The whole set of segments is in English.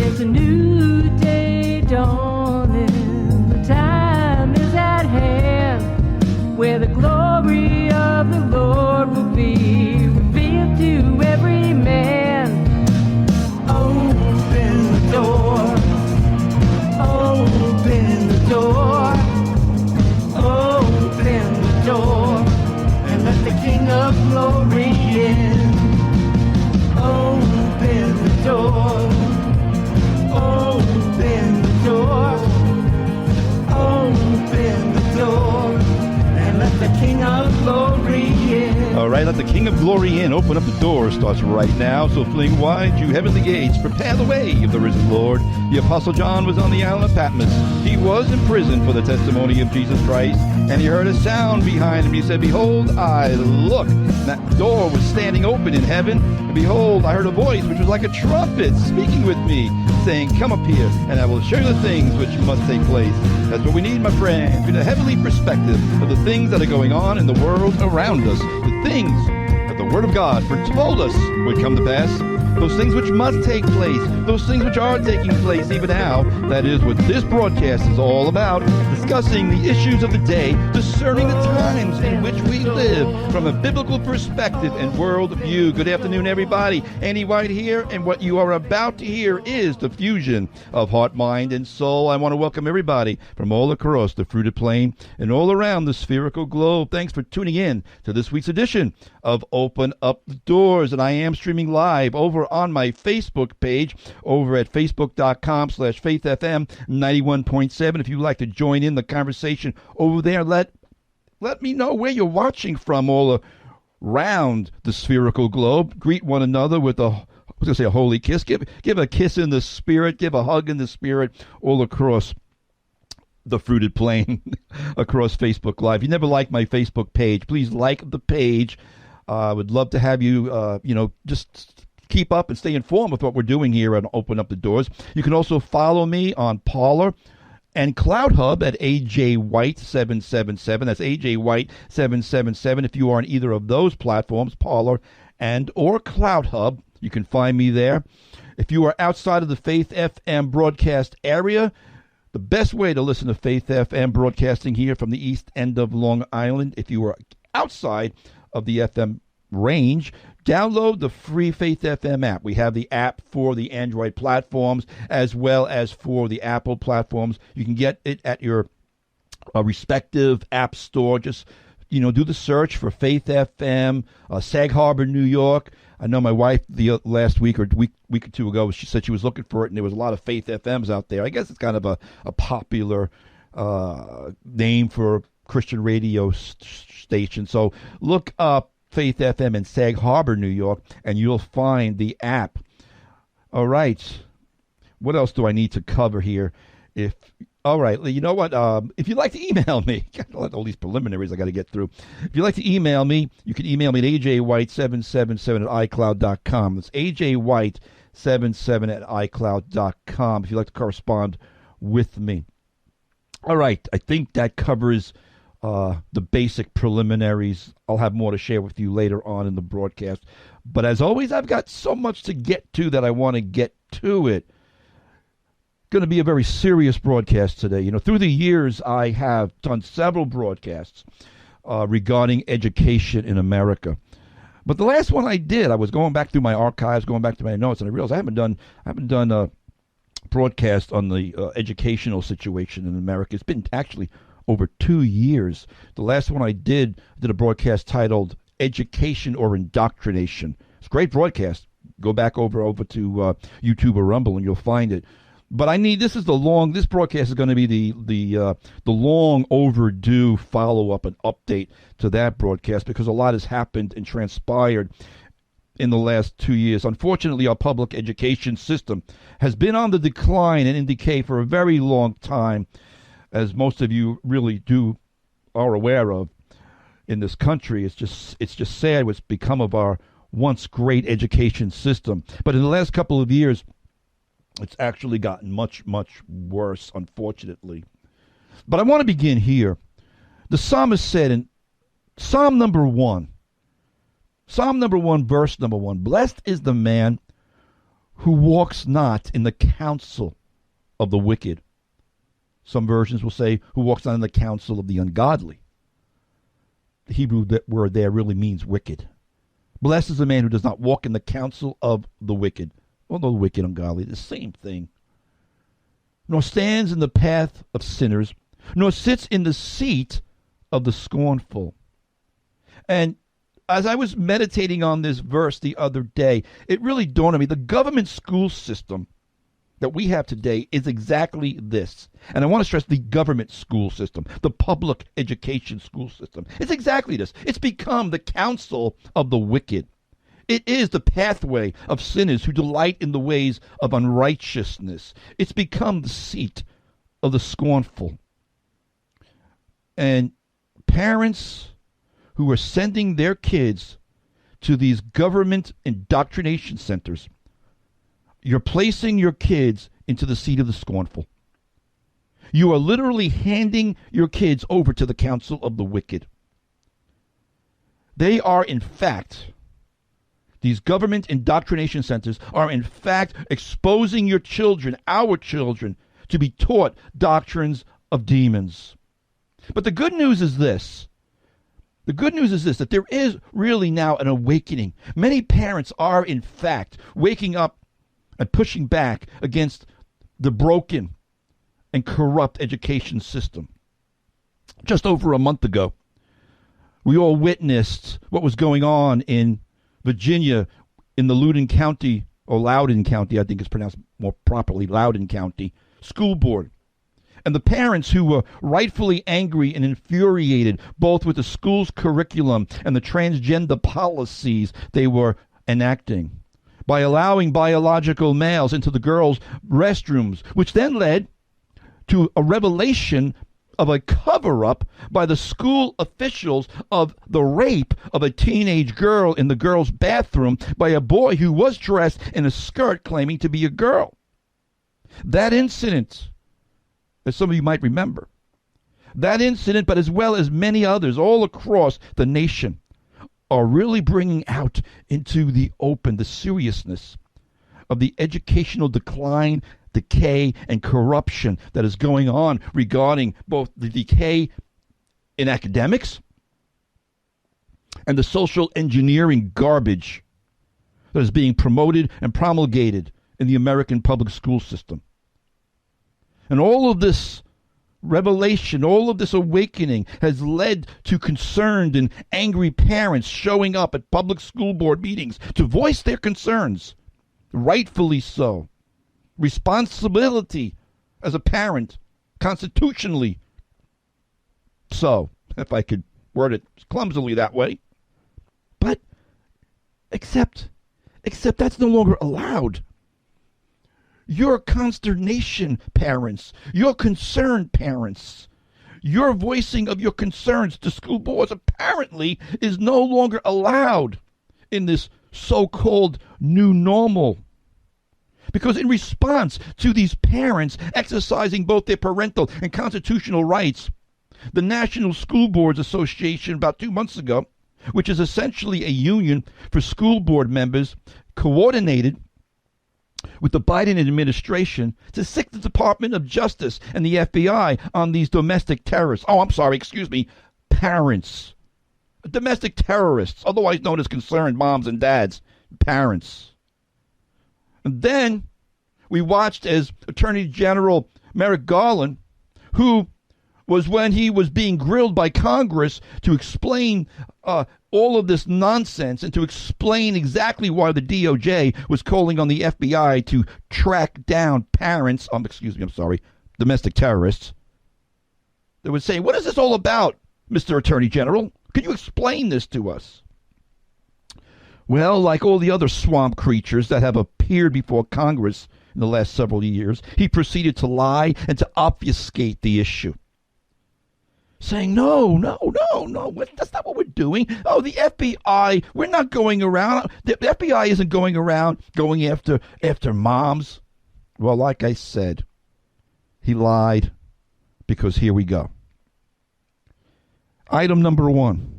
There's a new day dawning, the time is at hand, where the glory of the Lord will be revealed to every man. Open the door, open the door, open the door, and let the King of Glory in. Open the door, open the door, open the door, and let the King of Glory in. All right, let the King of Glory in. Open up the door starts right now. So fling wide, you heavenly gates. Prepare the way of the risen Lord. The Apostle John was on the island of Patmos. He was in prison for the testimony of Jesus Christ. And he heard a sound behind him. He said, behold, I look. And that door was standing open in heaven. And behold, I heard a voice which was like a trumpet speaking with me, saying, come up here, and I will show you the things which must take place. That's what we need, my friend. Get a heavenly perspective of the things that are going on in the world around us. The things that the Word of God foretold us would come to pass. Those things which must take place. Those things which are taking place even now. That is what this broadcast is all about. Discussing the issues of the day, discerning the times in which we live from a biblical perspective and world view. Good afternoon, everybody. Andy White here, and what you are about to hear is the fusion of heart, mind, and soul. I want to welcome everybody from all across the fruited plain and all around the spherical globe. Thanks for tuning in to this week's edition of Open Up the Doors, and I am streaming live over on my Facebook page over at facebook.com/faithfm 91.7. If you'd like to join in the conversation over there, let me know where you're watching from all around the spherical globe. Greet one another with a holy kiss. Give a kiss in the spirit. Give a hug in the spirit all across the fruited plain, across Facebook Live. If you never liked my Facebook page, please like the page. I would love to have you, just keep up and stay informed with what we're doing here and Open Up the Doors. You can also follow me on Parler and CloudHub at AJ White 777. That's AJ White 777. If you are on either of those platforms, Parler and or CloudHub, you can find me there. If you are outside of the Faith FM broadcast area, the best way to listen to Faith FM broadcasting here from the east end of Long Island, if you are outside of the FM range, download the free Faith FM app. We have the app for the Android platforms as well as for the Apple platforms. You can get it at your respective app store. Just, do the search for Faith FM, Sag Harbor, New York. I know my wife the last week or week or two ago, she said she was looking for it, and there was a lot of Faith FMs out there. I guess it's kind of a popular name for Christian radio station. So look up Faith FM in Sag Harbor, New York, and you'll find the app. All right. What else do I need to cover here? All right, you know what? If you'd like to email me, all these preliminaries I got to get through. If you'd like to email me, you can email me at ajwhite777@icloud.com. That's ajwhite77@icloud.com if you'd like to correspond with me. All right, I think that covers the basic preliminaries. I'll have more to share with you later on in the broadcast. But as always, I've got so much to get to that I want to get to it. Going to be a very serious broadcast today. Through the years, I have done several broadcasts regarding education in America. But the last one I did, I was going back through my archives, going back to my notes, and I realized I haven't done a broadcast on the educational situation in America. It's been actually over 2 years. The last one I did a broadcast titled Education or Indoctrination. It's a great broadcast. Go back over to YouTube or Rumble and you'll find it. But this broadcast is going to be the long overdue follow-up and update to that broadcast, because a lot has happened and transpired in the last 2 years. Unfortunately, our public education system has been on the decline and in decay for a very long time, as most of you really are aware of in this country. It's just sad what's become of our once great education system. But in the last couple of years, it's actually gotten much, much worse, unfortunately. But I want to begin here. The psalmist said in Psalm number 1, verse number 1, blessed is the man who walks not in the counsel of the wicked. Some versions will say, who walks not in the counsel of the ungodly. The Hebrew word there really means wicked. Blessed is the man who does not walk in the counsel of the wicked. Although the wicked, ungodly, the same thing. Nor stands in the path of sinners, nor sits in the seat of the scornful. And as I was meditating on this verse the other day, it really dawned on me, the government school system that we have today is exactly this. And I want to stress the government school system, the public education school system. It's exactly this. It's become the counsel of the wicked. It is the pathway of sinners who delight in the ways of unrighteousness. It's become the seat of the scornful. And parents who are sending their kids to these government indoctrination centers, you're placing your kids into the seat of the scornful. You are literally handing your kids over to the counsel of the wicked. They are, in fact, these government indoctrination centers are, in fact, exposing your children, our children, to be taught doctrines of demons. But the good news is this. The good news is this, that there is really now an awakening. Many parents are, in fact, waking up and pushing back against the broken and corrupt education system. Just over a month ago, we all witnessed what was going on in Virginia in the Loudoun County, or Loudoun County, I think it's pronounced more properly, Loudoun County, school board. And the parents who were rightfully angry and infuriated both with the school's curriculum and the transgender policies they were enacting by allowing biological males into the girls' restrooms, which then led to a revelation of a cover-up by the school officials of the rape of a teenage girl in the girls' bathroom by a boy who was dressed in a skirt claiming to be a girl. That incident, as some of you might remember, that incident, but as well as many others all across the nation, are really bringing out into the open the seriousness of the educational decline, decay, and corruption that is going on regarding both the decay in academics and the social engineering garbage that is being promoted and promulgated in the American public school system. And all of this revelation, all of this awakening has led to concerned and angry parents showing up at public school board meetings to voice their concerns, rightfully so. Responsibility as a parent, constitutionally so, if I could word it clumsily that way. But except that's no longer allowed. Your consternation, parents, your concerned parents, your voicing of your concerns to school boards apparently is no longer allowed in this so-called new normal. Because in response to these parents exercising both their parental and constitutional rights, the National School Boards Association about 2 months ago, which is essentially a union for school board members, coordinated with the Biden administration to sic the Department of Justice and the FBI on these domestic terrorists. Parents. Domestic terrorists, otherwise known as concerned moms and dads, parents. And then we watched as Attorney General Merrick Garland, who was, when he was being grilled by Congress to explain all of this nonsense and to explain exactly why the DOJ was calling on the FBI to track down parents, domestic terrorists. They would say, what is this all about, Mr. Attorney General? Can you explain this to us? Well, like all the other swamp creatures that have appeared before Congress in the last several years, he proceeded to lie and to obfuscate the issue, saying, no, that's not what we're doing. Oh, the FBI, we're not going around. The FBI isn't going around going after moms. Well, like I said, he lied, because here we go. Item number 1.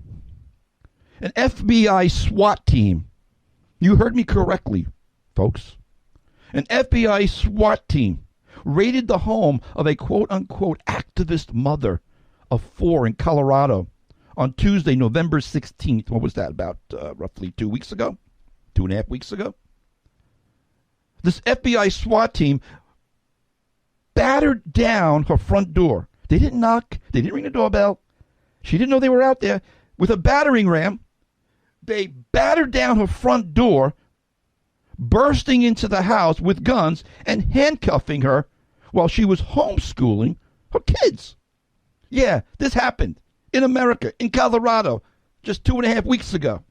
An FBI SWAT team, you heard me correctly, folks, An FBI SWAT team raided the home of a quote-unquote activist mother of 4 in Colorado on Tuesday, November 16th. What was that, about roughly 2 weeks ago? 2.5 weeks ago? This FBI SWAT team battered down her front door. They didn't knock. They didn't ring the doorbell. She didn't know they were out there. With a battering ram, they battered down her front door, bursting into the house with guns and handcuffing her while she was homeschooling her kids. Yeah, this happened in America, in Colorado, just 2.5 weeks ago.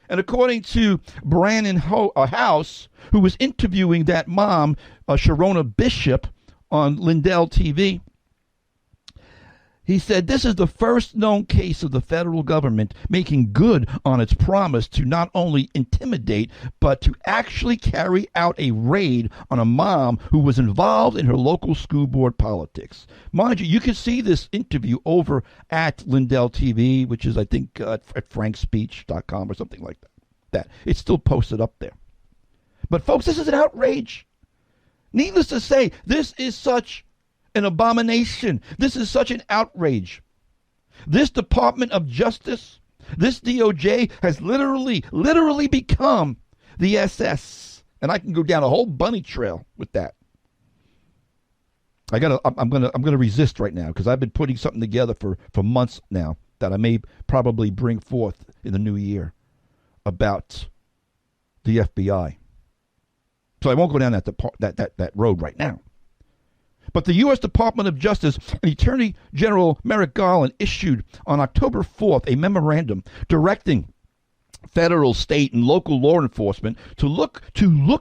And according to Brandon House, who was interviewing that mom, Sharona Bishop, on Lindell TV, he said this is the first known case of the federal government making good on its promise to not only intimidate, but to actually carry out a raid on a mom who was involved in her local school board politics. Mind you, you can see this interview over at Lindell TV, which is, I think, at frankspeech.com or something like that. It's still posted up there. But, folks, this is an outrage. Needless to say, this is such an abomination. This is such an outrage. This Department of Justice, this DOJ has literally become the SS. And I can go down a whole bunny trail with that. I'm gonna resist right now because I've been putting something together for months now that I may probably bring forth in the new year about the FBI. So I won't go down that road right now. But the U.S. Department of Justice and Attorney General Merrick Garland issued on October 4th a memorandum directing federal, state, and local law enforcement to look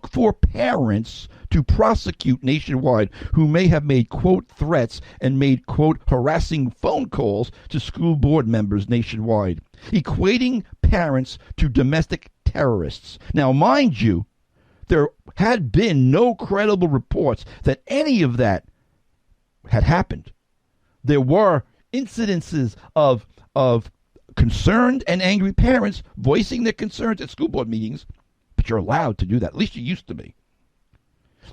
for parents to prosecute nationwide who may have made, quote, threats and made, quote, harassing phone calls to school board members nationwide, equating parents to domestic terrorists. Now, mind you, there had been no credible reports that any of that had happened. There were incidences of concerned and angry parents voicing their concerns at school board meetings, but you're allowed to do that. At least you used to be.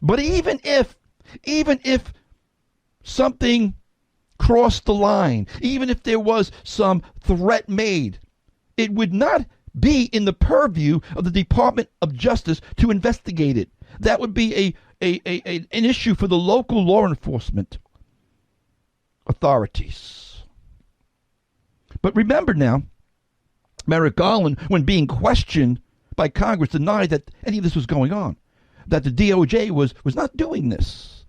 But even if something crossed the line, even if there was some threat made, it would not be in the purview of the Department of Justice to investigate it. That would be an issue for the local law enforcement authorities. But remember now, Merrick Garland, when being questioned by Congress, denied that any of this was going on, that the DOJ was not doing this.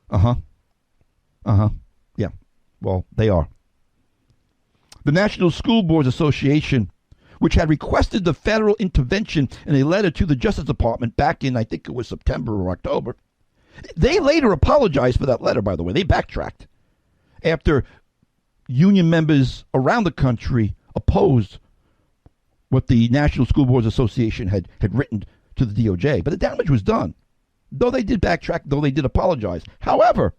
Yeah, well, they are. The National School Boards Association, which had requested the federal intervention in a letter to the Justice Department back in, I think it was September or October, they later apologized for that letter, by the way. They backtracked after union members around the country opposed what the National School Boards Association had written to the DOJ. But the damage was done, though they did backtrack, though they did apologize. However,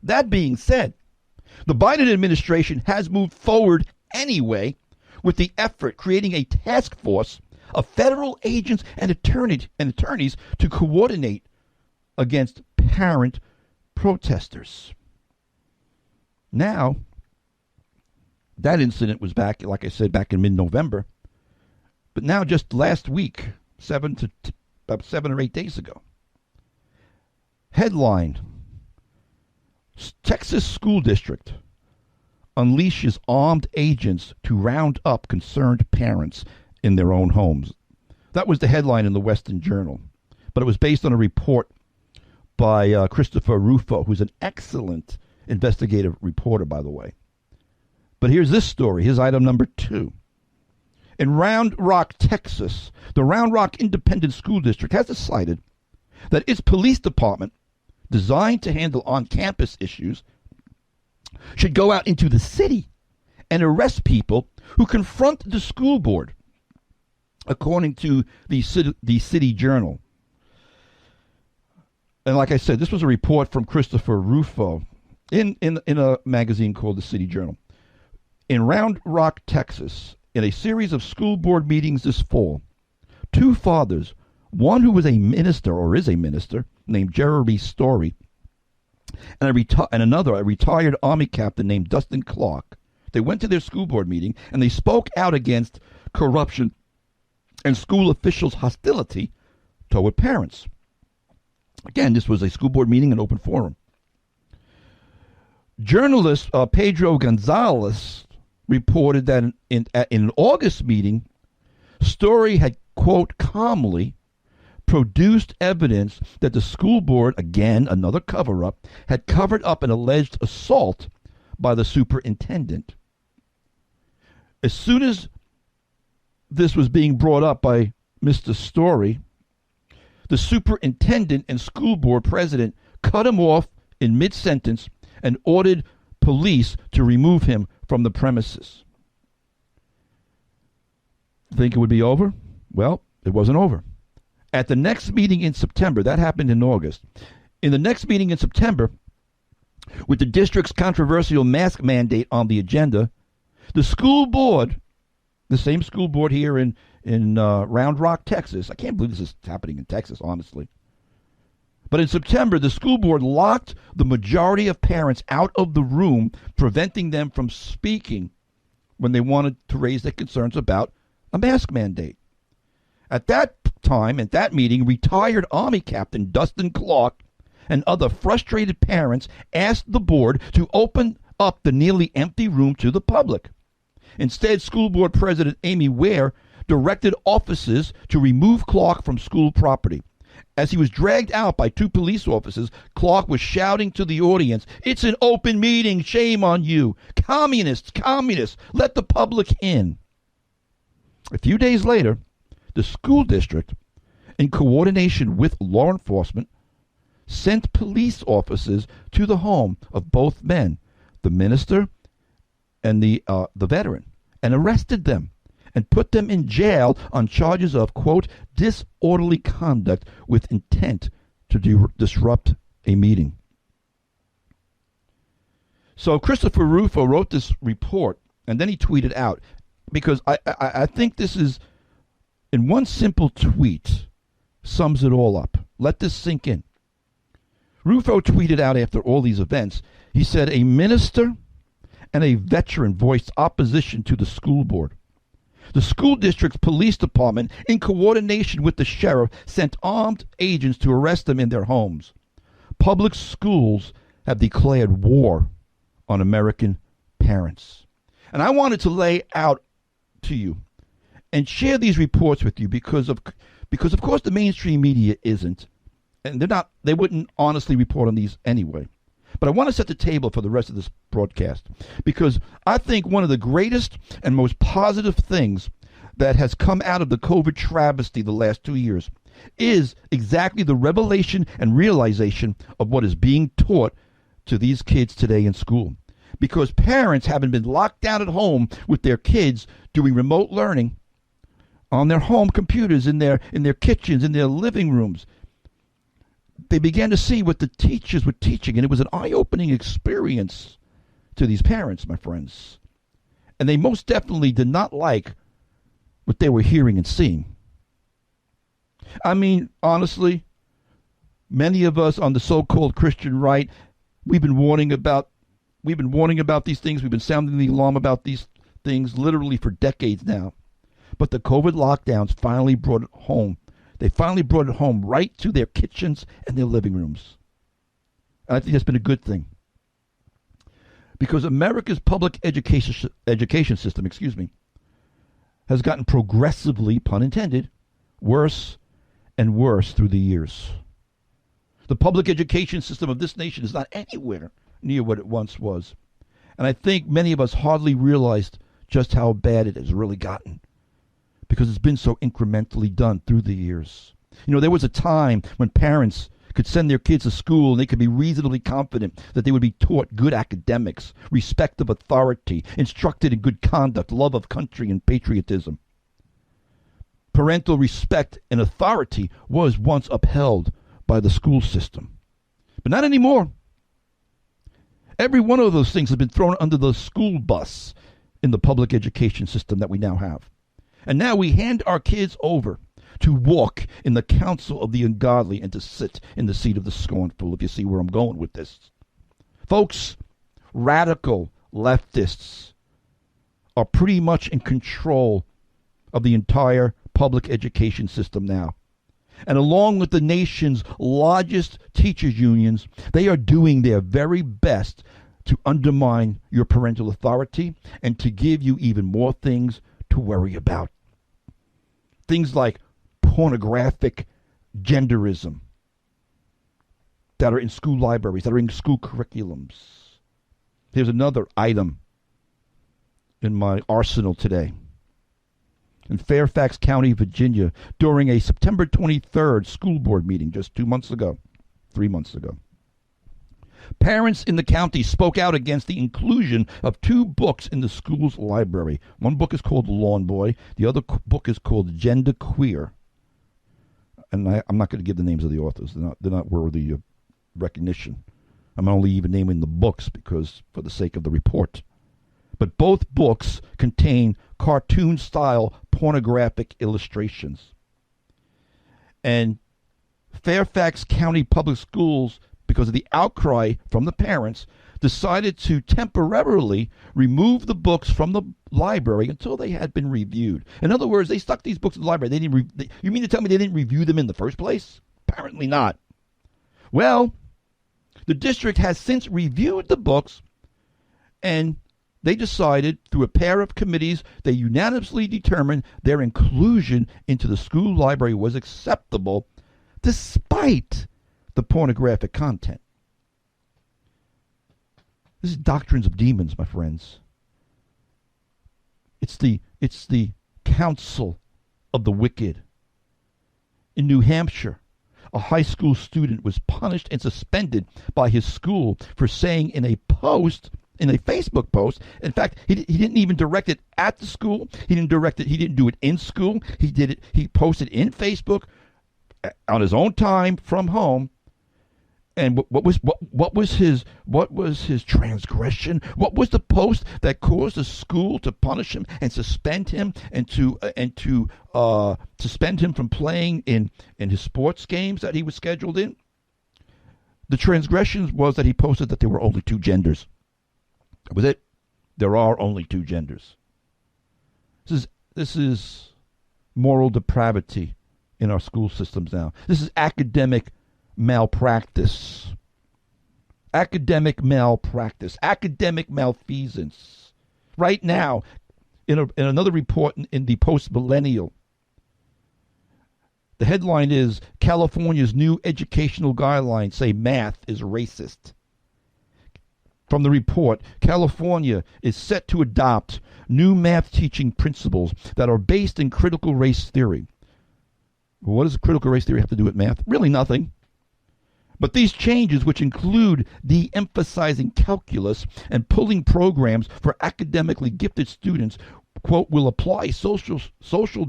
that being said, the Biden administration has moved forward anyway with the effort creating a task force of federal agents and attorneys to coordinate against parent protesters. Now, that incident was back, like I said, back in mid-November. But now, just last week, about 7 or 8 days ago, headline, Texas School District unleashes armed agents to round up concerned parents in their own homes. That was the headline in the Western Journal. But it was based on a report by Christopher Rufo, who's an excellent investigative reporter, by the way. But here's this story. Here's item number 2. In Round Rock, Texas, the Round Rock Independent School District has decided that its police department, designed to handle on-campus issues, should go out into the city and arrest people who confront the school board, according to the City Journal. And like I said, this was a report from Christopher Rufo in a magazine called the City Journal. In Round Rock, Texas, in a series of school board meetings this fall, 2 fathers one who was a minister or is a minister named Jeremy Story, and another, a retired Army captain named Dustin Clark. They went to their school board meeting and they spoke out against corruption and school officials' hostility toward parents. Again, this was a school board meeting, an open forum. Journalist Pedro Gonzalez reported that in an August meeting, Story had, quote, calmly produced evidence that the school board, again, another cover-up, had covered up an alleged assault by the superintendent. As soon as this was being brought up by Mr. Story, the superintendent and school board president cut him off in mid-sentence and ordered police to remove him from the premises. Think it would be over? Well, it wasn't over. At the next meeting in September, that happened in August, in the next meeting in September, with the district's controversial mask mandate on the agenda, the school board, the same school board here in Round Rock, Texas, I can't believe this is happening in Texas, honestly. But in September, the school board locked the majority of parents out of the room, preventing them from speaking when they wanted to raise their concerns about a mask mandate. At that time, at that meeting, retired Army Captain Dustin Clark and other frustrated parents asked the board to open up the nearly empty room to the public. Instead, school board president Amy Ware directed officers to remove Clark from school property. As he was dragged out by two police officers, Clark was shouting to the audience, "It's an open meeting, shame on you. Communists, communists, let the public in." A few days later, the school district, in coordination with law enforcement, sent police officers to the home of both men, the minister and the veteran, and arrested them and put them in jail on charges of, quote, disorderly conduct with intent to disrupt a meeting. So Christopher Rufo wrote this report, and then he tweeted out, because I think this is, in one simple tweet, sums it all up. Let this sink in. Rufo tweeted out after all these events, he said, a minister and a veteran voiced opposition to the school board. The school district's police department, in coordination with the sheriff, sent armed agents to arrest them in their homes. Public schools have declared war on American parents. And I wanted to lay out to you and share these reports with you because of course the mainstream media isn't, and they wouldn't honestly report on these anyway. But I want to set the table for the rest of this broadcast because I think one of the greatest and most positive things that has come out of the COVID travesty the last 2 years is exactly the revelation and realization of what is being taught to these kids today in school. Because parents, having been locked down at home with their kids doing remote learning on their home computers, in their kitchens, in their living rooms, they began to see what the teachers were teaching, and it was an eye-opening experience to these parents, my friends. And they most definitely did not like what they were hearing and seeing. I mean, honestly, many of us on the so-called Christian right, we've been warning about these things. We've been sounding the alarm about these things literally for decades now. But the COVID lockdowns finally brought it home. They finally brought it home right to their kitchens and their living rooms. And I think that's been a good thing. Because America's public education system, has gotten progressively, pun intended, worse and worse through the years. The public education system of this nation is not anywhere near what it once was. And I think many of us hardly realized just how bad it has really gotten, because it's been so incrementally done through the years. You know, there was a time when parents could send their kids to school and they could be reasonably confident that they would be taught good academics, respect of authority, instructed in good conduct, love of country, and patriotism. Parental respect and authority was once upheld by the school system. But not anymore. Every one of those things has been thrown under the school bus in the public education system that we now have. And now we hand our kids over to walk in the counsel of the ungodly and to sit in the seat of the scornful, if you see where I'm going with this. Folks, radical leftists are pretty much in control of the entire public education system now. And along with the nation's largest teachers' unions, they are doing their very best to undermine your parental authority and to give you even more things to worry about. Things like pornographic genderism that are in school libraries, that are in school curriculums. Here's another item in my arsenal today. In Fairfax County, Virginia, during a September 23rd school board meeting just 3 months ago, parents in the county spoke out against the inclusion of 2 books in the school's library. One book is called Lawn Boy. The other book is called Gender Queer. And I'm not going to give the names of the authors. They're not worthy of recognition. I'm only even naming the books because for the sake of the report. But both books contain cartoon-style pornographic illustrations. And Fairfax County Public Schools, because of the outcry from the parents, decided to temporarily remove the books from the library until they had been reviewed. In other words, they stuck these books in the library. You mean to tell me they didn't review them in the first place? Apparently not. Well, the district has since reviewed the books, and they decided, through a pair of committees, they unanimously determined their inclusion into the school library was acceptable despite the pornographic content. This is doctrines of demons, my friends. It's the counsel of the wicked. In New Hampshire, a high school student was punished and suspended by his school for saying in a Facebook post. In fact, he didn't even direct it at the school. He didn't do it in school. He posted in Facebook on his own time from home. And what was his transgression? What was the post that caused the school to punish him and suspend him and to suspend him from playing in his sports games that he was scheduled in? The transgression was that he posted that there were only 2 genders. That was it. There are only 2 genders. This is moral depravity in our school systems now. This is academic malpractice, academic malfeasance. Right now, in another report in the Post-Millennial, the headline is, California's new educational guidelines say math is racist. From the report, California is set to adopt new math teaching principles that are based in critical race theory. What does critical race theory have to do with math? Really nothing. But these changes, which include de-emphasizing calculus and pulling programs for academically gifted students, quote, will apply social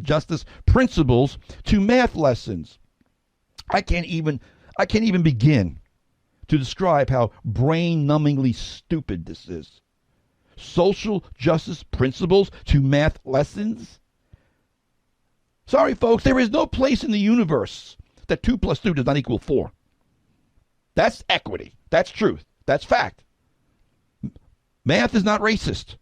justice principles to math lessons. I can't even begin to describe how brain-numbingly stupid this is. Social justice principles to math lessons? Sorry, folks, there is no place in the universe that 2 + 2 does not equal 4. That's equity. That's truth. That's fact. Math is not racist.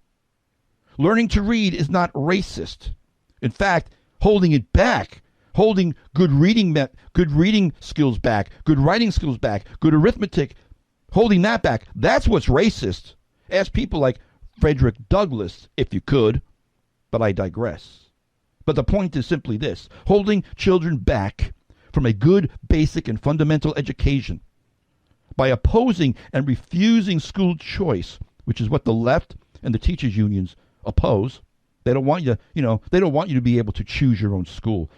Learning to read is not racist. In fact, holding it back, holding good reading skills back, good writing skills back, good arithmetic, holding that back, that's what's racist. Ask people like Frederick Douglass, if you could, but I digress. But the point is simply this: holding children back from a good basic and fundamental education by opposing and refusing school choice, which is what the left and the teachers unions oppose. They don't want you, they don't want you to be able to choose your own school.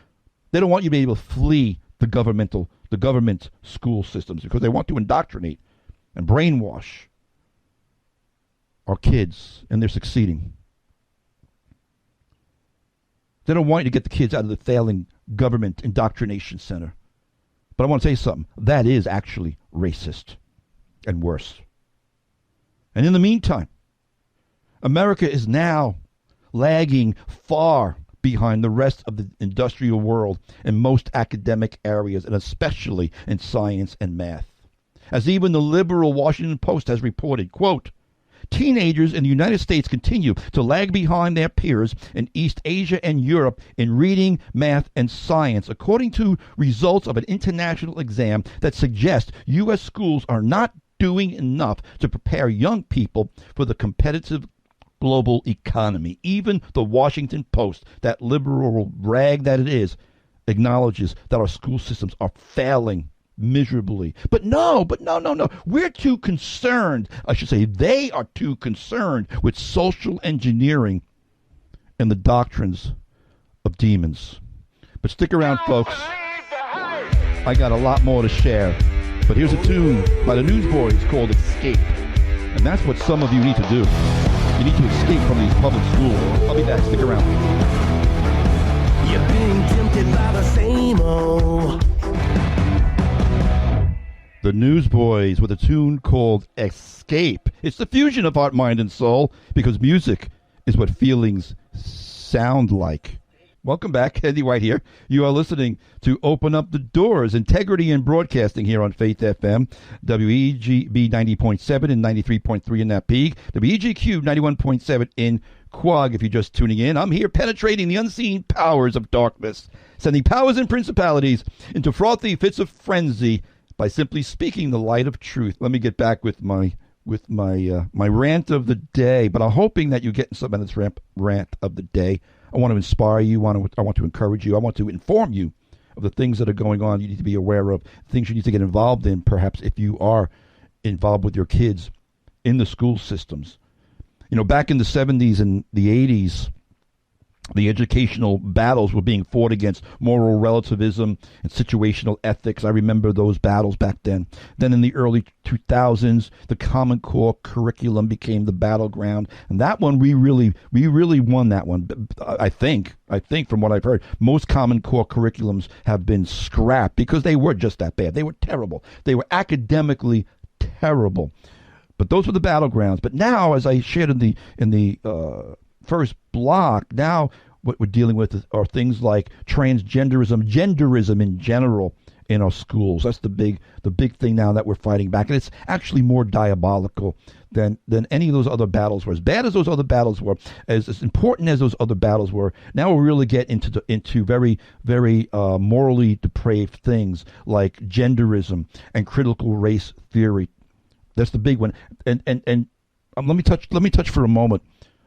They don't want you to be able to flee the government school systems because they want to indoctrinate and brainwash our kids, and they're succeeding. They don't want you to get the kids out of the failing government indoctrination center. But I want to tell you something. That is actually racist and worse. And in the meantime, America is now lagging far behind the rest of the industrial world in most academic areas, and especially in science and math. As even the liberal Washington Post has reported, quote, teenagers in the United States continue to lag behind their peers in East Asia and Europe in reading, math, and science, according to results of an international exam that suggests U.S. schools are not doing enough to prepare young people for the competitive global economy. Even the Washington Post, that liberal rag that it is, acknowledges that our school systems are failing miserably. But no. We're too concerned. I should say they are too concerned with social engineering and the doctrines of demons. But stick around, folks. I got a lot more to share. But here's a tune by the Newsboys called Escape. And that's what some of you need to do. You need to escape from these public schools. I'll be back. Stick around. You're being tempted by the same old. The Newsboys with a tune called Escape. It's the fusion of heart, mind, and soul, because music is what feelings sound like. Welcome back. Andy White here. You are listening to Open Up the Doors, Integrity in Broadcasting here on Faith FM, WEGB 90.7 and 93.3 in that peak, WEGQ 91.7 in Quag if you're just tuning in. I'm here penetrating the unseen powers of darkness, sending powers and principalities into frothy fits of frenzy by simply speaking the light of truth. Let me get back with my rant of the day, but I'm hoping that you're getting some of this rant of the day. I want to inspire you. I want to encourage you. I want to inform you of the things that are going on you need to be aware of, things you need to get involved in, perhaps if you are involved with your kids in the school systems. You know, back in the 70s and the 80s, the educational battles were being fought against moral relativism and situational ethics. I remember those battles back then. Then in the early 2000s, the Common Core curriculum became the battleground. And that one, we really won that one. I think from what I've heard, most Common Core curriculums have been scrapped because they were just that bad. They were terrible. They were academically terrible. But those were the battlegrounds. But now, as I shared in the first block, now what we're dealing with are things like transgenderism, genderism in general in our schools. That's the big thing now that we're fighting back, and it's actually more diabolical than any of those other battles were. As bad as those other battles were, as important as those other battles were, now we really get into very morally depraved things like genderism and critical race theory. That's the big one. And let me touch for a moment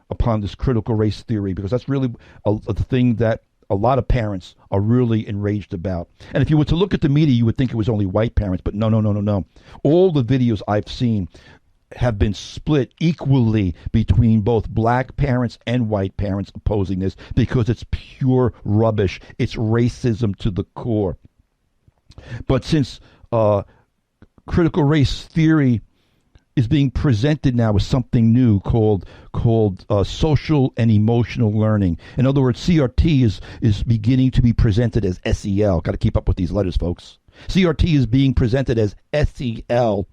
upon this critical race theory, because that's really a thing that a lot of parents are really enraged about. And if you were to look at the media, you would think it was only white parents, but no. All the videos I've seen have been split equally between both black parents and white parents opposing this, because it's pure rubbish. It's racism to the core. But since critical race theory is being presented now as something new called social and emotional learning. In other words, CRT is beginning to be presented as SEL. Got to keep up with these letters, folks. CRT is being presented as SEL,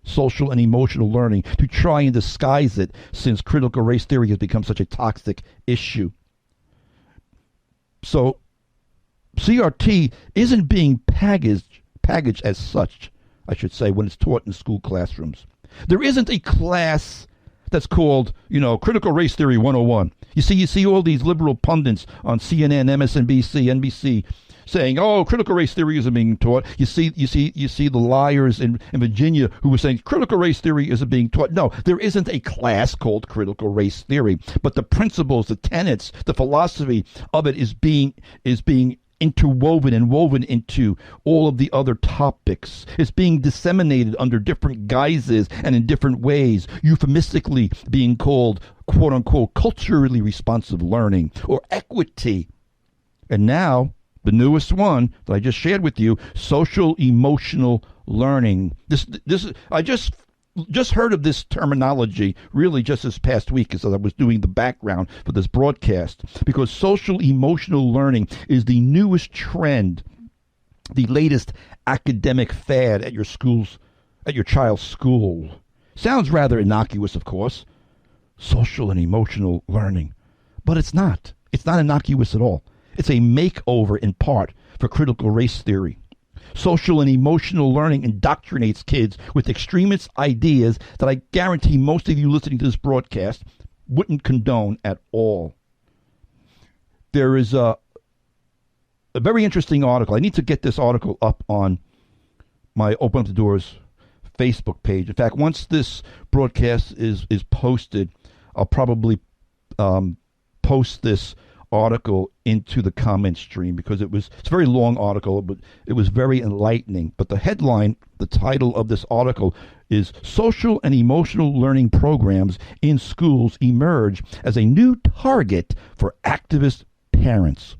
social and emotional learning, to try and disguise it, since critical race theory has become such a toxic issue. So CRT isn't being packaged as such, I should say, when it's taught in school classrooms. There isn't a class that's called, Critical Race Theory 101. You see all these liberal pundits on CNN, MSNBC, NBC saying, "Oh, critical race theory isn't being taught." You see the liars in Virginia who were saying critical race theory isn't being taught. No, there isn't a class called critical race theory, but the principles, the tenets, the philosophy of it is being interwoven and woven into all of the other topics. It's being disseminated under different guises and in different ways, euphemistically being called, quote unquote, culturally responsive learning or equity. And now the newest one that I just shared with you, social emotional learning. This I just heard of this terminology really just this past week as I was doing the background for this broadcast, because social emotional learning is the newest trend, the latest academic fad at your child's school. Sounds rather innocuous, of course, social and emotional learning, but it's not. It's not innocuous at all. It's a makeover in part for critical race theory. Social and emotional learning indoctrinates kids with extremist ideas that I guarantee most of you listening to this broadcast wouldn't condone at all. There is a very interesting article. I need to get this article up on my Open Up the Doors Facebook page. In fact, once this broadcast is posted, I'll probably post this article into the comment stream because it's a very long article, but it was very enlightening. But the headline, the title of this article is Social and Emotional Learning Programs in Schools Emerge as a New Target for Activist Parents.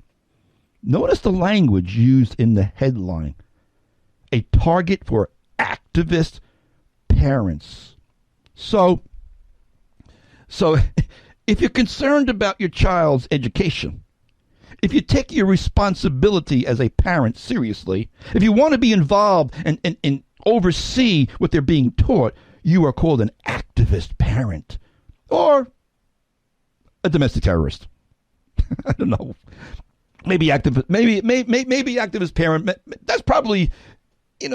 Notice the language used in the headline. A target for activist parents. So if you're concerned about your child's education, if you take your responsibility as a parent seriously, if you want to be involved and oversee what they're being taught, you are called an activist parent or a domestic terrorist. I don't know. Maybe activist parent. That's probably, in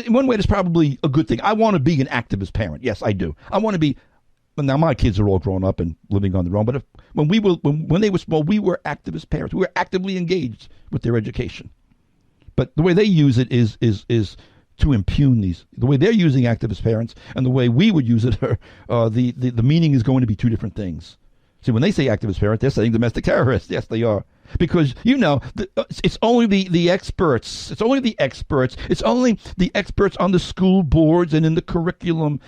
one way, that's probably a good thing. I want to be an activist parent. Yes, I do. I want to be. But now my kids are all grown up and living on their own. But when they were small, we were activist parents. We were actively engaged with their education. But the way they use it is to impugn these. The way they're using activist parents and the way we would use it, the meaning is going to be two different things. See, when they say activist parent, they're saying domestic terrorist. Yes, they are. Because, it's only the experts. It's only the experts. It's only the experts on the school boards and in the curriculum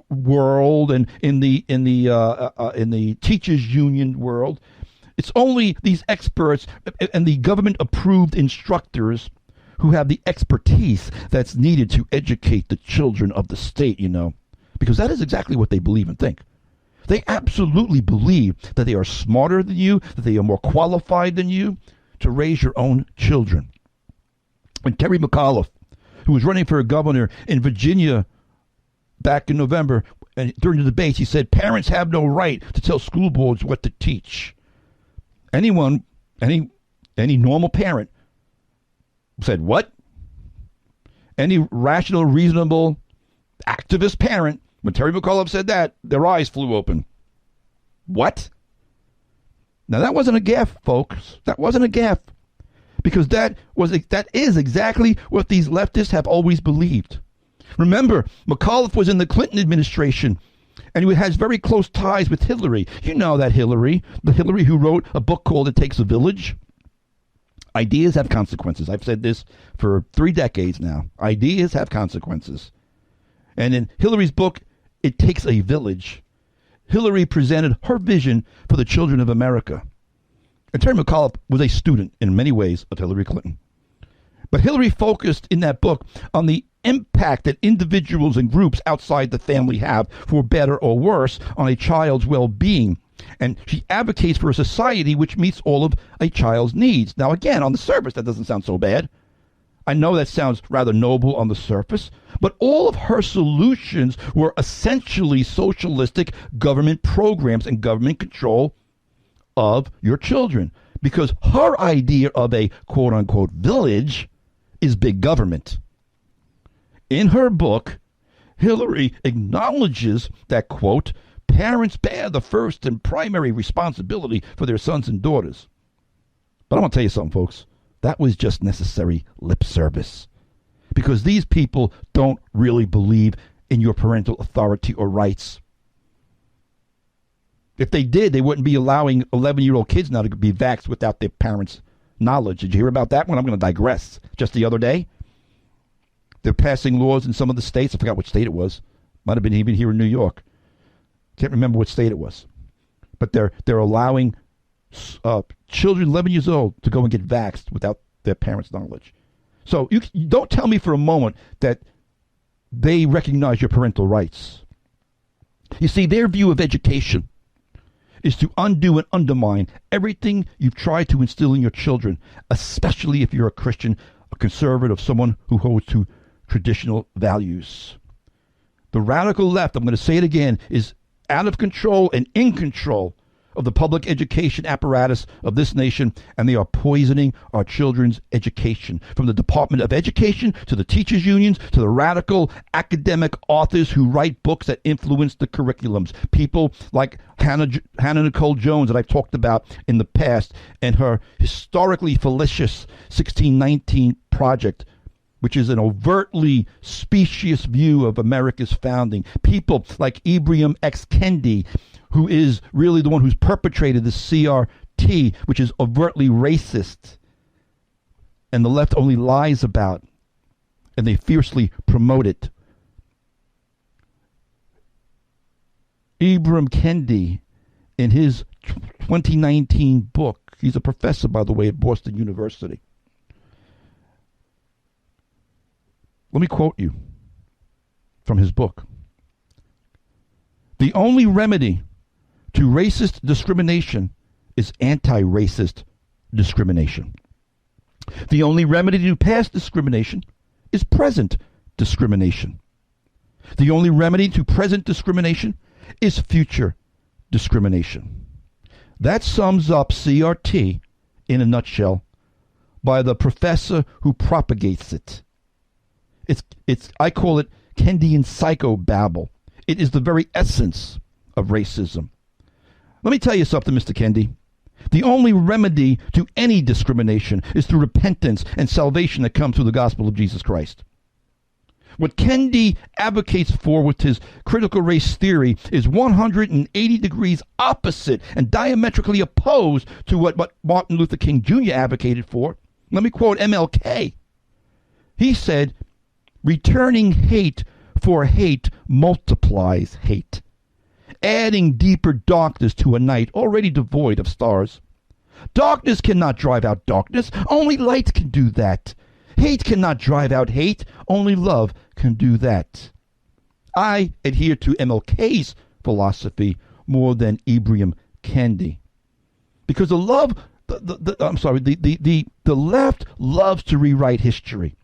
world and in the teachers union world. It's only these experts and the government-approved instructors who have the expertise that's needed to educate the children of the state, because that is exactly what they believe and think. They absolutely believe that they are smarter than you, that they are more qualified than you to raise your own children. When Terry McAuliffe, who was running for governor in Virginia back in November, and during the debates, he said, parents have no right to tell school boards what to teach. Any normal parent said, what? Any rational, reasonable, activist parent, when Terry McAuliffe said that, their eyes flew open. What? Now, that wasn't a gaffe, folks. That wasn't a gaffe. Because that is exactly what these leftists have always believed. Remember, McAuliffe was in the Clinton administration, and he has very close ties with Hillary. You know that Hillary, the Hillary who wrote a book called It Takes a Village. Ideas have consequences. I've said this for 3 decades now. Ideas have consequences. And in Hillary's book, It Takes a Village, Hillary presented her vision for the children of America. And Terry McAuliffe was a student in many ways of Hillary Clinton. But Hillary focused in that book on the impact that individuals and groups outside the family have, for better or worse, on a child's well-being. And she advocates for a society which meets all of a child's needs. Now, again, on the surface, that doesn't sound so bad. I know that sounds rather noble on the surface, but all of her solutions were essentially socialistic government programs and government control of your children. Because her idea of a quote-unquote village is big government. In her book, Hillary acknowledges that, quote, parents bear the first and primary responsibility for their sons and daughters. But I want to tell you something, folks. That was just necessary lip service. Because these people don't really believe in your parental authority or rights. If they did, they wouldn't be allowing 11-year-old kids now to be vaxxed without their parents' knowledge. Did you hear about that one? I'm going to digress. Just the other day, they're passing laws in some of the states. I forgot which state it was. Might have been even here in New York. Can't remember what state it was. But they're allowing children 11 years old to go and get vaxxed without their parents' knowledge. So you don't tell me for a moment that they recognize your parental rights. You see, their view of education is to undo and undermine everything you've tried to instill in your children, especially if you're a Christian, a conservative, someone who holds to traditional values. The radical left, I'm going to say it again, is out of control and in control of the public education apparatus of this nation, and they are poisoning our children's education. From the Department of Education to the teachers' unions to the radical academic authors who write books that influence the curriculums. People like Hannah Nicole Jones that I've talked about in the past, and her historically fallacious 1619 project, which is an overtly specious view of America's founding. People like Ibram X. Kendi, who is really the one who's perpetrated the CRT, which is overtly racist, and the left only lies about, and they fiercely promote it. Ibram Kendi, in his 2019 book, he's a professor, by the way, at Boston University. Let me quote you from his book. The only remedy to racist discrimination is anti-racist discrimination. The only remedy to past discrimination is present discrimination. The only remedy to present discrimination is future discrimination. That sums up CRT in a nutshell by the professor who propagates it. I call it Kendian psychobabble. It is the very essence of racism. Let me tell you something, Mr. Kendi. The only remedy to any discrimination is through repentance and salvation that comes through the gospel of Jesus Christ. What Kendi advocates for with his critical race theory is 180 degrees opposite and diametrically opposed to what Martin Luther King Jr. advocated for. Let me quote MLK. He said, "Returning hate for hate multiplies hate, adding deeper darkness to a night already devoid of stars. Darkness cannot drive out darkness. Only light can do that. Hate cannot drive out hate. Only love can do that." I adhere to MLK's philosophy more than Ibram Kendi, because the left loves to rewrite history.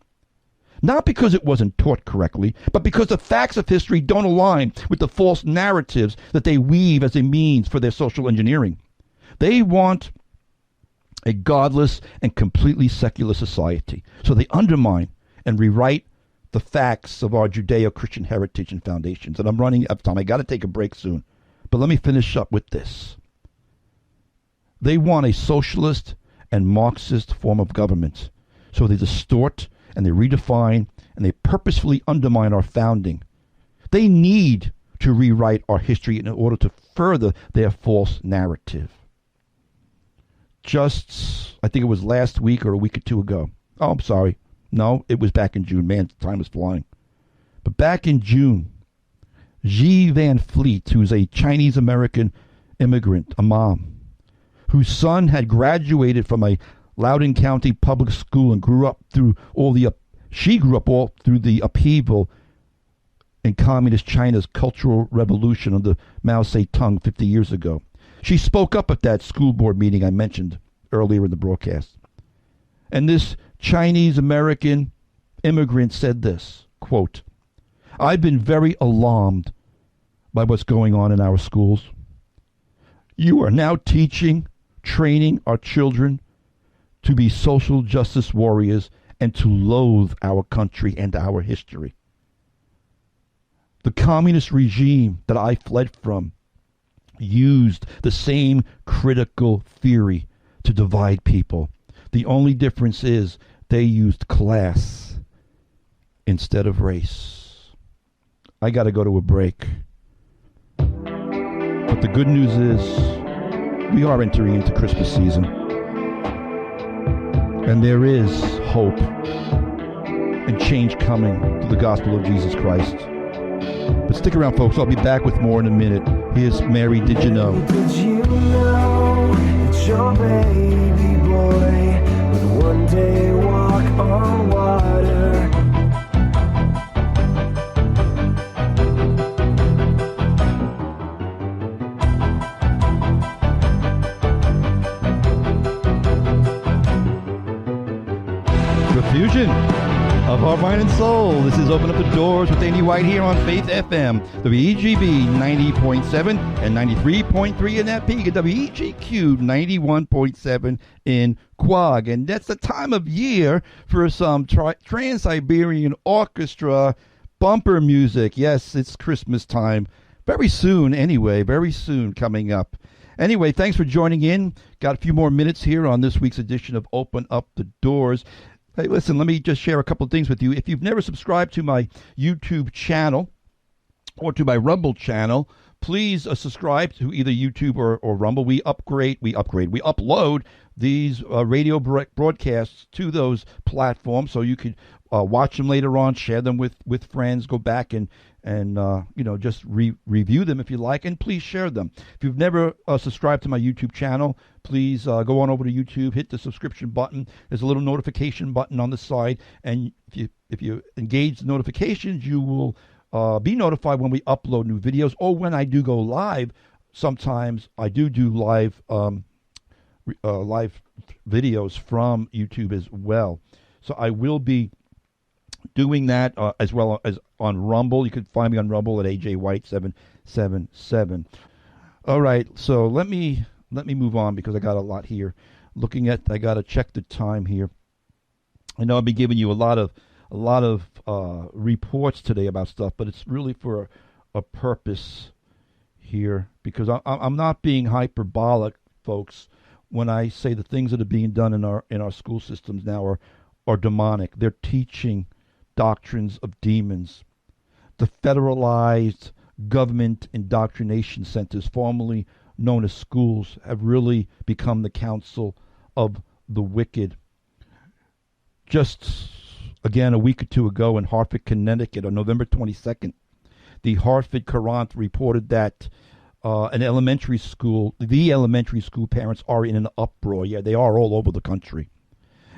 Not because it wasn't taught correctly, but because the facts of history don't align with the false narratives that they weave as a means for their social engineering. They want a godless and completely secular society. So they undermine and rewrite the facts of our Judeo-Christian heritage and foundations. And I'm running out of time. I got to take a break soon. But let me finish up with this. They want a socialist and Marxist form of government. So they distort and they redefine and they purposefully undermine our founding. They need to rewrite our history in order to further their false narrative. Just, I think it was last week or a week or two ago. Oh, I'm sorry. No, it was back in June. Man, time is flying. But back in June, Xi Van Fleet, who's a Chinese-American immigrant, a mom, whose son had graduated from a Loudoun County public school and grew up through she grew up all through the upheaval in communist China's Cultural Revolution under Mao Zedong 50 years ago. She spoke up at that school board meeting I mentioned earlier in the broadcast. And this Chinese-American immigrant said this, quote, "I've been very alarmed by what's going on in our schools. You are now training our children to be social justice warriors and to loathe our country and our history. The communist regime that I fled from used the same critical theory to divide people. The only difference is they used class instead of race." I got to go to a break. But the good news is we are entering into Christmas season. And there is hope and change coming through the gospel of Jesus Christ. But stick around, folks. I'll be back with more in a minute. Here's Mary, Did You Know? Did you know it's your baby boy would one day walk on water? The fusion of heart, mind, and soul. This is Open Up the Doors with Andy White here on Faith FM, WEGB 90.7 and 93.3 in that peak, and WEGQ 91.7 in Quag. And that's the time of year for some Trans-Siberian Orchestra bumper music. Yes, it's Christmas time. Very soon, anyway, very soon coming up. Anyway, thanks for joining in. Got a few more minutes here on this week's edition of Open Up the Doors. Hey, listen, let me just share a couple of things with you. If you've never subscribed to my YouTube channel or to my Rumble channel, please subscribe to either YouTube or Rumble. We upload these radio broadcasts to those platforms so you could watch them later on, share them with friends, go back and just review them if you like, and please share them. If you've never subscribed to my YouTube channel, please go on over to YouTube, hit the subscription button. There's a little notification button on the side, and if you engage the notifications, you will be notified when we upload new videos, or when I do go live. Sometimes I do live live videos from YouTube as well. So I will be doing that as well as on Rumble. You can find me on Rumble at AJWhite777. All right, so let me move on because I got a lot here. I got to check the time here. I know I've been giving you a lot of reports today about stuff, but it's really for a purpose here, because I'm not being hyperbolic, folks, when I say the things that are being done in our school systems now are demonic. They're teaching doctrines of demons. The federalized government indoctrination centers, formerly known as schools, have really become the counsel of the wicked. Just again a week or two ago in Hartford, Connecticut, on November 22nd, the Hartford Courant reported that the elementary school parents are in an uproar. Yeah, they are all over the country.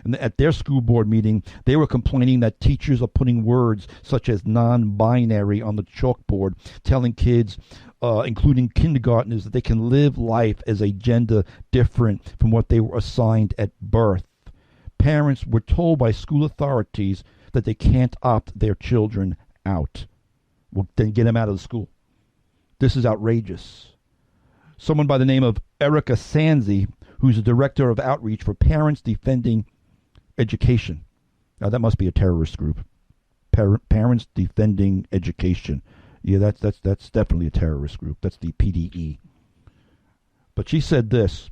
And at their school board meeting, they were complaining that teachers are putting words such as non-binary on the chalkboard, telling kids, including kindergartners, that they can live life as a gender different from what they were assigned at birth. Parents were told by school authorities that they can't opt their children out. Well, then get them out of the school. This is outrageous. Someone by the name of Erica Sanzi, who's the director of outreach for Parents Defending Education. Now that must be a terrorist group. Parents Defending Education. Yeah, that's definitely a terrorist group. That's the PDE. But she said this,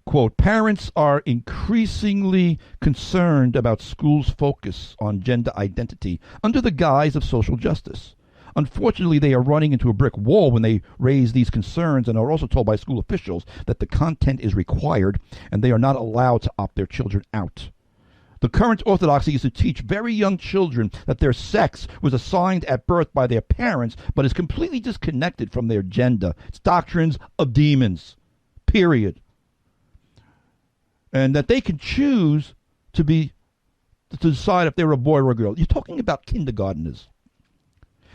quote, "Parents are increasingly concerned about schools' focus on gender identity under the guise of social justice. Unfortunately, they are running into a brick wall when they raise these concerns, and are also told by school officials that the content is required and they are not allowed to opt their children out. The current orthodoxy is to teach very young children that their sex was assigned at birth by their parents, but is completely disconnected from their gender. It's doctrines of demons, period. And that they can choose to decide if they're a boy or a girl." You're talking about kindergartners.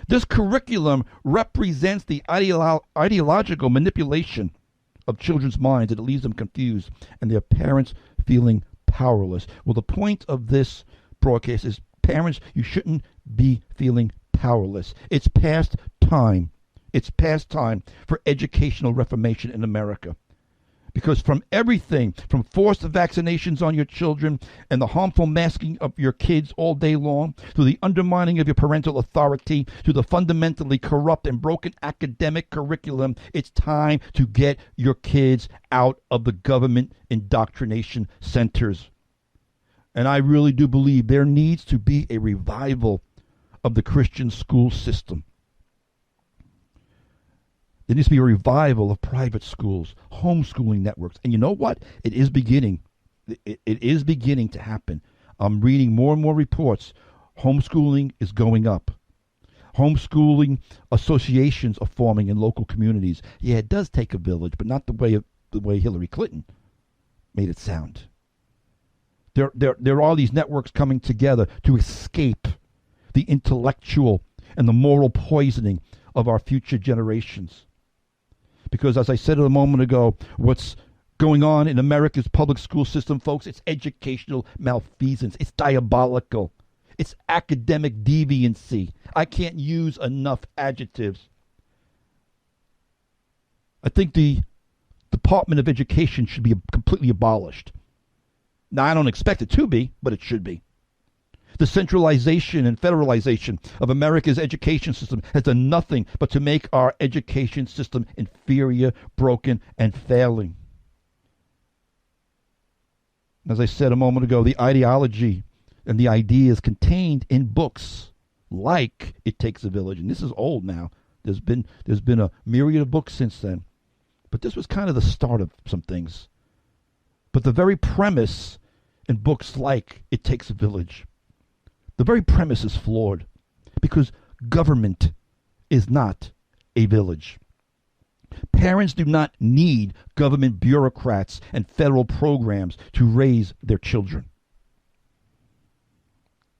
This curriculum represents the ideological manipulation of children's minds, and it leaves them confused and their parents feeling powerless. Well, the point of this broadcast is, parents, you shouldn't be feeling powerless. It's past time. It's past time for educational reformation in America. Because from everything, from forced vaccinations on your children and the harmful masking of your kids all day long, to the undermining of your parental authority, to the fundamentally corrupt and broken academic curriculum, it's time to get your kids out of the government indoctrination centers. And I really do believe there needs to be a revival of the Christian school system. There needs to be a revival of private schools, homeschooling networks. And you know what? It is beginning. It is beginning to happen. I'm reading more and more reports. Homeschooling is going up. Homeschooling associations are forming in local communities. Yeah, it does take a village, but not the way Hillary Clinton made it sound. There are these networks coming together to escape the intellectual and the moral poisoning of our future generations. Because as I said a moment ago, what's going on in America's public school system, folks, it's educational malfeasance. It's diabolical. It's academic deviancy. I can't use enough adjectives. I think the Department of Education should be completely abolished. Now, I don't expect it to be, but it should be. The centralization and federalization of America's education system has done nothing but to make our education system inferior, broken, and failing. As I said a moment ago, the ideology and the ideas contained in books like It Takes a Village, and this is old now. There's been a myriad of books since then. But this was kind of the start of some things. But the very premise in books like It Takes a Village, the very premise is flawed because government is not a village. Parents do not need government bureaucrats and federal programs to raise their children.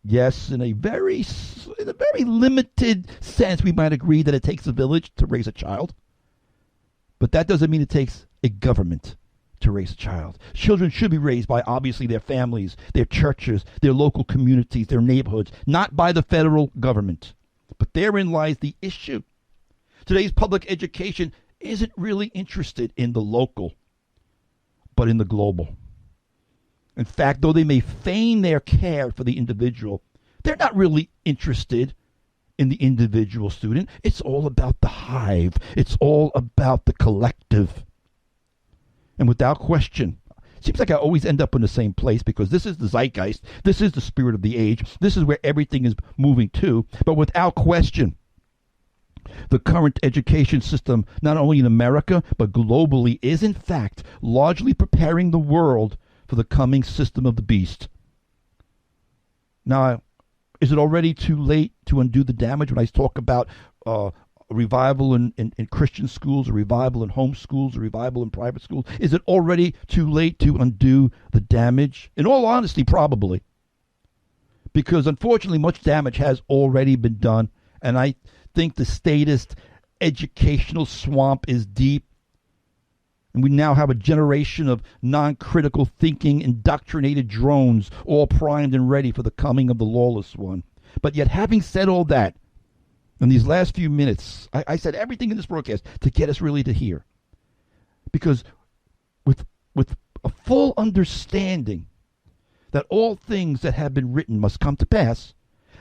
Yes, in a very limited sense, we might agree that it takes a village to raise a child. But that doesn't mean it takes a government to raise a child. Children should be raised by, obviously, their families, their churches, their local communities, their neighborhoods, not by the federal government. But therein lies the issue. Today's public education isn't really interested in the local, but in the global. In fact, though they may feign their care for the individual, they're not really interested in the individual student. It's all about the hive. It's all about the collective. And without question, it seems like I always end up in the same place because this is the zeitgeist. This is the spirit of the age. This is where everything is moving to. But without question, the current education system, not only in America, but globally, is in fact largely preparing the world for the coming system of the beast. Now, is it already too late to undo the damage when I talk about a revival in Christian schools, a revival in home schools, a revival in private schools? Is it already too late to undo the damage? In all honesty, probably. Because unfortunately, much damage has already been done. And I think the statist educational swamp is deep. And we now have a generation of non-critical thinking, indoctrinated drones, all primed and ready for the coming of the lawless one. But yet, having said all that, in these last few minutes, I said everything in this broadcast to get us really to hear. Because with a full understanding that all things that have been written must come to pass,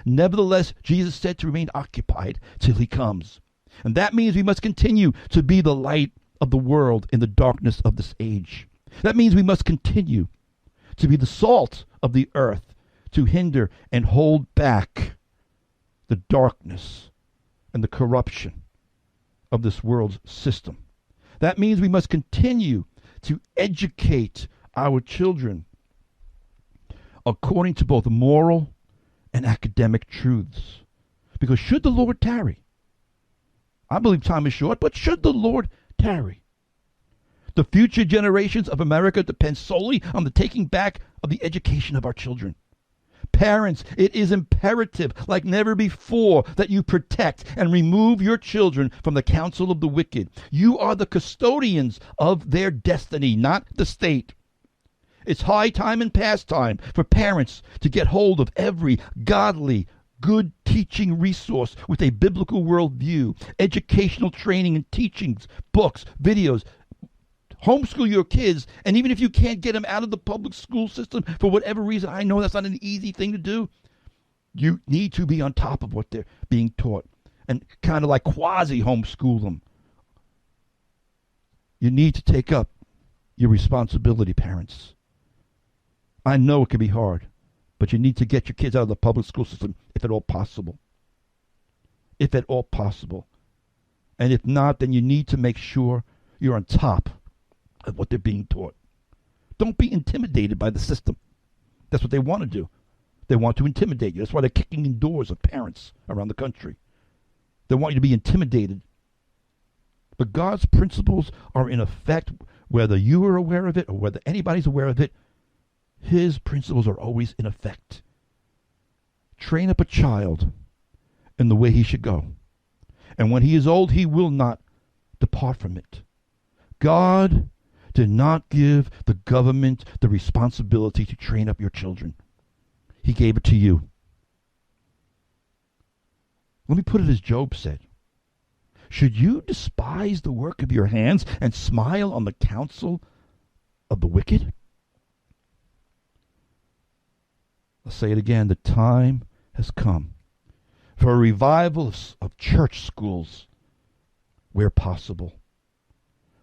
nevertheless, Jesus said to remain occupied till he comes. And that means we must continue to be the light of the world in the darkness of this age. That means we must continue to be the salt of the earth, to hinder and hold back the darkness and the corruption of this world's system. That means we must continue to educate our children according to both moral and academic truths. Because should the Lord tarry, I believe time is short, but should the Lord tarry, the future generations of America depend solely on the taking back of the education of our children. Parents, it is imperative, like never before, that you protect and remove your children from the counsel of the wicked. You are the custodians of their destiny, not the state. It's high time and past time for parents to get hold of every godly, good teaching resource with a biblical worldview, educational training and teachings, books, videos. Homeschool your kids, and even if you can't get them out of the public school system for whatever reason, I know that's not an easy thing to do, you need to be on top of what they're being taught and kind of like quasi-homeschool them. You need to take up your responsibility, parents. I know it can be hard, but you need to get your kids out of the public school system if at all possible. If at all possible. And if not, then you need to make sure you're on top of what they're being taught. Don't be intimidated by the system. That's what they want to do. They want to intimidate you. That's why they're kicking in doors of parents around the country. They want you to be intimidated. But God's principles are in effect, whether you are aware of it or whether anybody's aware of it. His principles are always in effect. Train up a child in the way he should go. And when he is old, he will not depart from it. God did not give the government the responsibility to train up your children. He gave it to you. Let me put it as Job said. Should you despise the work of your hands and smile on the counsel of the wicked? I'll say it again. The time has come for a revival of church schools where possible.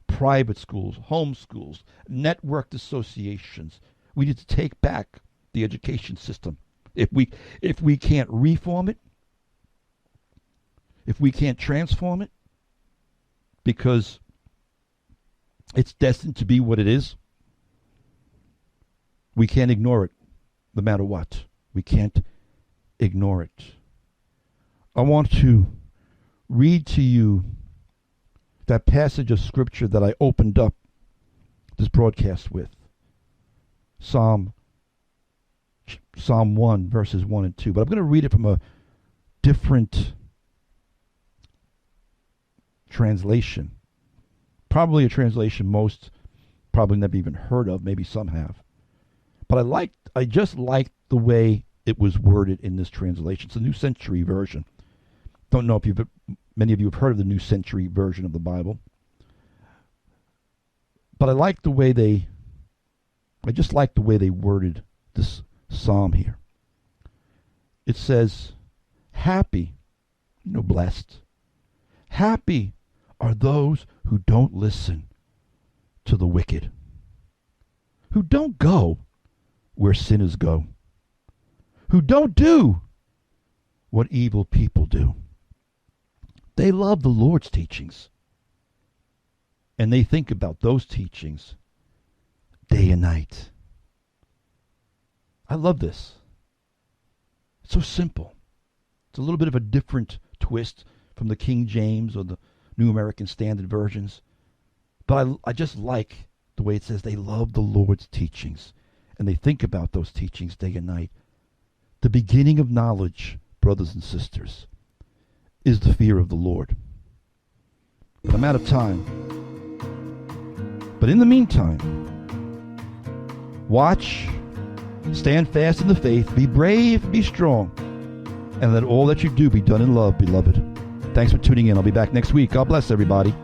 Private schools, home schools, networked associations. We need to take back the education system. If we can't reform it, if we can't transform it, because it's destined to be what it is, we can't ignore it, no matter what. We can't ignore it. I want to read to you that passage of Scripture that I opened up this broadcast with. Psalm 1, verses 1 and 2. But I'm going to read it from a different translation. Probably a translation most probably never even heard of. Maybe some have. But I just liked the way it was worded in this translation. It's a New Century Version. Don't know if many of you have heard of the New Century Version of the Bible. But I just like the way they worded this psalm here. It says, happy, blessed. Happy are those who don't listen to the wicked, who don't go where sinners go, who don't do what evil people do. They love the Lord's teachings, and they think about those teachings day and night. I love this. It's so simple. It's a little bit of a different twist from the King James or the New American Standard versions. But I just like the way it says they love the Lord's teachings, and they think about those teachings day and night. The beginning of knowledge, brothers and sisters, is the fear of the Lord. But I'm out of time. But in the meantime, watch, stand fast in the faith, be brave, be strong, and let all that you do be done in love, beloved. Thanks for tuning in. I'll be back next week. God bless everybody.